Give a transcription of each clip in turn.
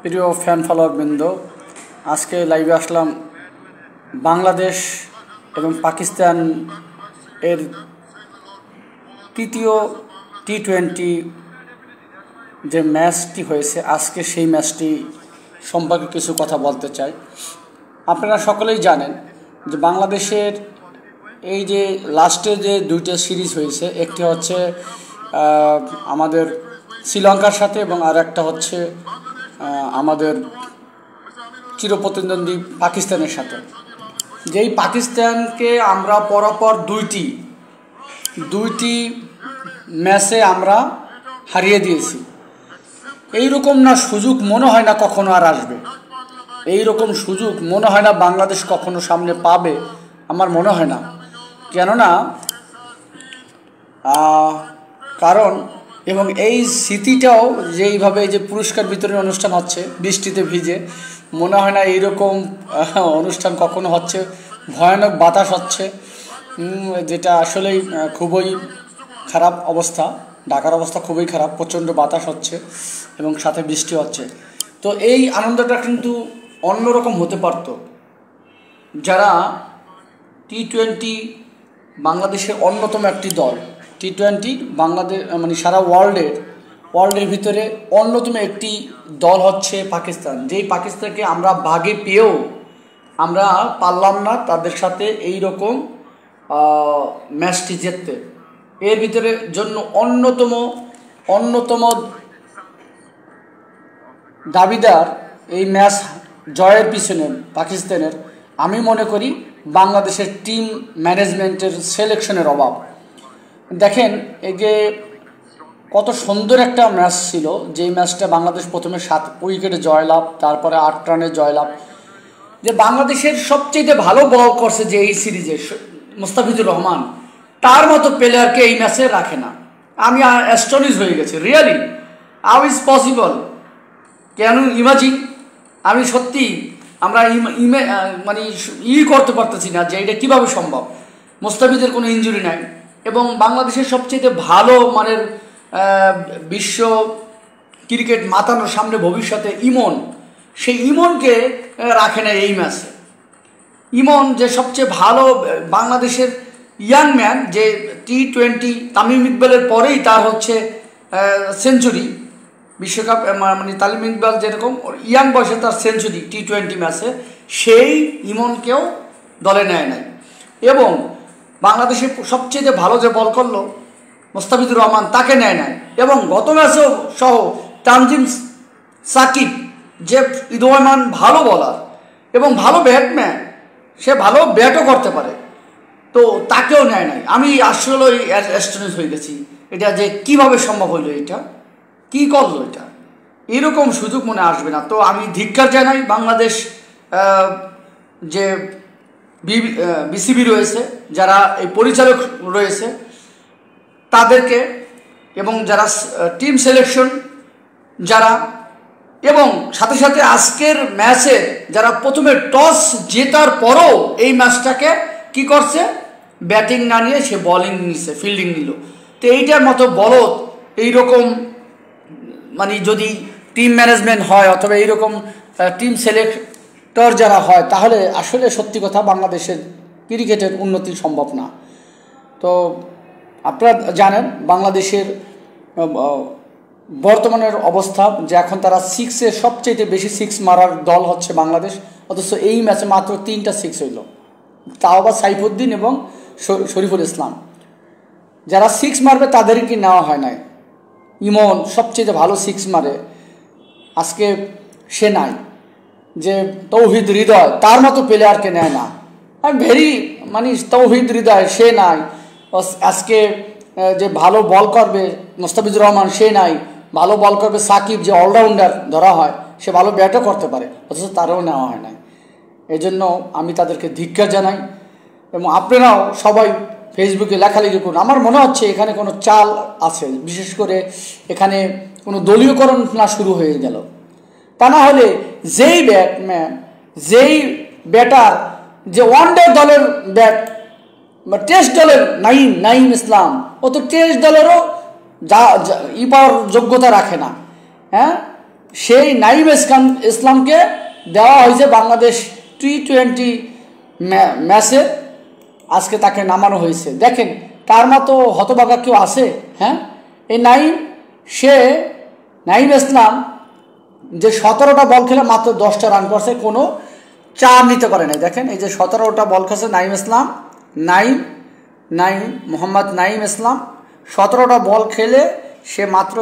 প্রিয় ফ্যান ফলোয়ারবৃন্দ, আজকে লাইভে আসলাম বাংলাদেশ এবং পাকিস্তান এর তৃতীয় টি-20 যে ম্যাচটি হয়েছে আজকে, সেই ম্যাচটি সম্পর্কে কিছু কথা বলতে চাই। আপনারা সকলেই জানেন যে বাংলাদেশের এই যে লাস্টে যে দুইটা সিরিজ হয়েছে, একটি হচ্ছে আমাদের শ্রীলঙ্কার সাথে এবং আর একটা হচ্ছে আমাদের চিরপ্রতিদ্বন্দ্বী পাকিস্তানের সাথে। যেই পাকিস্তানকে আমরা পরপর দুইটি ম্যাচে আমরা হারিয়ে দিয়েছি। এইরকম না সুযোগ মনে হয় না কখনো আর আসবে, এইরকম সুযোগ মনে হয় না বাংলাদেশ কখনো সামনে পাবে, আমার মনে হয় না। কেননা কারণ এবং এই স্মৃতিটাও যেইভাবে যে পুরস্কার বিতরণী অনুষ্ঠান হচ্ছে বৃষ্টিতে ভিজে, মনে হয় না এইরকম অনুষ্ঠান কখনো হচ্ছে। ভয়ানক বাতাস হচ্ছে, যেটা আসলেই খুবই খারাপ অবস্থা। ঢাকার অবস্থা খুবই খারাপ, প্রচণ্ড বাতাস হচ্ছে এবং সাথে বৃষ্টি হচ্ছে। তো এই আনন্দটা কিন্তু অন্যরকম হতে পারত। যারা টি-20 বাংলাদেশের অন্যতম একটি দল, টি-20 বাংলাদেশ মানে সারা ওয়ার্ল্ডের ভিতরে অন্যতম একটি দল হচ্ছে পাকিস্তান। যেই পাকিস্তানকে আমরা ভাগে পেয়েও আমরা পারলাম না তাদের সাথে এই রকম ম্যাচটি জিততে। এর ভিতরে জন্য অন্যতম দাবিদার এই ম্যাচ জয়ের পিছনে পাকিস্তানের, আমি মনে করি বাংলাদেশের টিম ম্যানেজমেন্টের সিলেকশনের অভাব। দেখেন এই যে কত সুন্দর একটা ম্যাচ ছিল, যেই ম্যাচটা বাংলাদেশ প্রথমে 7 উইকেটে জয়লাভ, তারপরে 8 রানে জয়লাভ। যে বাংলাদেশের সবচেয়ে ভালো বল করছে যে এই সিরিজে মুস্তাফিজুর রহমান, তার মতো প্লেয়ারকে এই ম্যাচে রাখে না। আমি অ্যাস্টনিশ হয়ে গেছি, রিয়েলি হাউ ইজ পসিবল। কেন ইমাজিন, আমি সত্যি আমরা মানে করতে পারতেছি না যে এটা কীভাবে সম্ভব। মুস্তাফিজের কোনো ইনজুরি নাই এবং বাংলাদেশের সবচেয়ে ভালো মানের বিশ্ব ক্রিকেট মাতানোর সামনে ভবিষ্যতে সেই ইমনকে রাখে না এই ম্যাচে। ইমন যে সবচেয়ে ভালো বাংলাদেশের ইয়াং ম্যান, যে টি-20 তামিম ইকবালের পরেই তার হচ্ছে সেঞ্চুরি, বিশ্বকাপ মানে তামিম ইকবাল যেরকম ইয়াং বয়সে তার সেঞ্চুরি টি-20 ম্যাচে, সেই ইমনকেও দলে নেয় নাই। এবং বাংলাদেশের সবচেয়ে ভালো যে বল করলো মুস্তাফিজুর রহমান, তাকে নেয় নাই। এবং গত ম্যাচেও সহ তানজিম সাকিব, যে উদীয়মান ভালো বলার এবং ভালো ব্যাটম্যান, সে ভালো ব্যাটও করতে পারে, তো তাকেও নেয় নাই। আমি আসলে অ্যাস্টনিশ হয়ে গেছি, এটা যে কিভাবে সম্ভব হইলো, এটা কি করলো, এটা এরকম সুযোগ মনে আসবে না। তো আমি ধিক্কার জানাই বাংলাদেশ যে বিসিবি রয়েছে, যারা এই পরিচালক রয়েছে তাদেরকে, এবং যারা টিম সিলেকশন যারা, এবং সাথে সাথে আজকের ম্যাচে যারা প্রথমে টস জেতার পরও এই ম্যাচটাকে কি করছে, ব্যাটিং না নিয়ে সে বোলিং নিচ্ছে, ফিল্ডিং নিল। তো এইটার মতো বলদ এইরকম মানে যদি টিম ম্যানেজমেন্ট হয় অথবা এইরকম টিম সিলেক্টর যারা হয়, তাহলে আসলে সত্যি কথা বাংলাদেশের ক্রিকেটের উন্নতি সম্ভব না। তো আপনারা জানেন বাংলাদেশের বর্তমানের অবস্থা, যে এখন তারা 6-এ সবচেয়ে বেশি 6 মারার দল হচ্ছে বাংলাদেশ, অথচ এই ম্যাচে মাত্র 3টা 6 হইল, তাও আবার সাইফুদ্দিন এবং শরীফুল ইসলাম। যারা 6 মারবে তাদেরকে নেওয়া হয় নাই। ইমন সবচেয়ে ভালো 6 মারে, আজকে সে নাই। যে তৌহিদ হৃদয়, তার মতো প্লেয়ারকে নেয় না, আর মানে তৌহিদ হৃদয় সে নাই। আজকে যে ভালো বল করবে মুস্তাফিজুর রহমান, সে নাই। ভালো বল করবে সাকিব, যে অলরাউন্ডার ধরা হয়, সে ভালো ব্যাটও করতে পারে, অথচ তারও নেওয়া হয় নাই। এই জন্য আমি তাদেরকে ধিক্কার জানাই। এবং আপনারাও সবাই ফেসবুকে লেখালেখি করুন। আমার মনে হচ্ছে এখানে কোনো চাল আছে, বিশেষ করে এখানে কোনো দলীয়করণ না শুরু হয়ে গেল। তা না হলে যেই ব্যাটম্যান, যেই ব্যাটার, যে ওয়ানডে দলের ব্যাট বা টেস্ট দলের নাইম ইসলাম, ও তো টেস্ট দলেরও পাওয়ার যোগ্যতা রাখে না। হ্যাঁ, সেই নাইম ইসলামকে দেওয়া হয়েছে বাংলাদেশ T20 ম্যাচে, আজকে তাকে নামানো হয়েছে। দেখেন তার মতো হতভাগা কেউ আছে? হ্যাঁ, এই নাইম ইসলাম যে 17টা বল খেলে মাত্র 10টা রান করছে, কোনো চার নিতে পারে নাই। দেখেন এই যে 17টা বল খেলছে নাইম ইসলাম, মোহাম্মদ নাইম ইসলাম 17টা বল খেলে সে মাত্র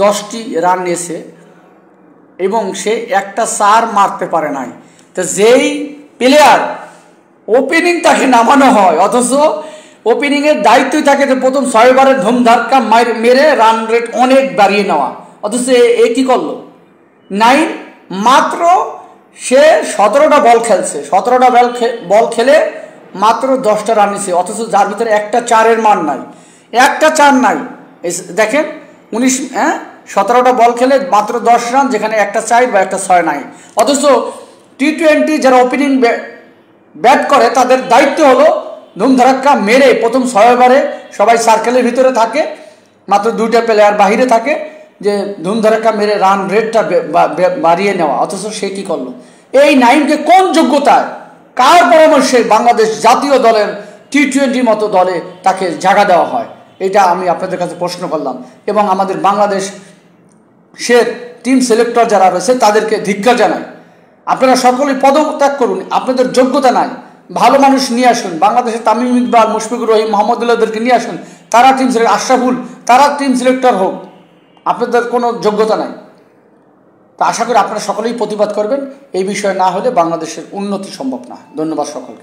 10টি রান নিয়েছে এবং সে একটা চার মারতে পারে নাই। তো যেই প্লেয়ার ওপেনিং তাকে নামানো হয়, অথচ ওপেনিংয়ের দায়িত্বই থাকে যে প্রথম 6 ওভারে ধুমধাক্কা মেরে রান রেট অনেক বাড়িয়ে নেওয়া, অথচ এ কী করলো? নাইম মাত্র সে 17টা বল খেলছে, 17টা বল খেলে মাত্র 10টা রান নিয়েছে, অথচ যার ভিতরে একটা চারের মান নাই, একটা চার নাই। দেখেন 17টা বল খেলে মাত্র 10 রান, যেখানে একটা 4 বা একটা 6 নাই। অথচ T20 যারা ওপেনিং ব্যাট করে তাদের দায়িত্ব হলো ধুমধারাক্কা মেরে প্রথম 6 ওভারে সবাই সার্কেলের ভিতরে থাকে, মাত্র 2টা প্লেয়ার বাহিরে থাকে, যে ধুমধারাক্কা মেরে রান রেটটা বাড়িয়ে নেওয়া। অথচ সে কী করলো? এই নাইমকে কোন যোগ্যতায়, কার পরামর্শে বাংলাদেশ জাতীয় দলের T20 মতো দলে তাকে জায়গা দেওয়া হয়? এটা আমি আপনাদের কাছে প্রশ্ন করলাম এবং আমাদের বাংলাদেশের টিম সিলেক্টর যারা রয়েছে তাদেরকে ধিক্কার জানাই। আপনারা সকলেই পদত্যাগ করুন, আপনাদের যোগ্যতা নাই, ভালো মানুষ নিয়ে আসুন। বাংলাদেশের তামিম ইকবাল, মুশফিকুর রহিম, মোহাম্মদুল্লাহদেরকে নিয়ে আসুন, তারা টিম সিলেক্টর, আশরাফুল, তারা টিম সিলেক্টর হোক। আপনাদের কোনো যোগ্যতা নাই। তো আশা করি আপনারা সকলেই প্রতিবাদ করবেন। এই বিষয়ে না হলে বাংলাদেশের উন্নতি সম্ভব না। ধন্যবাদ সকলকে।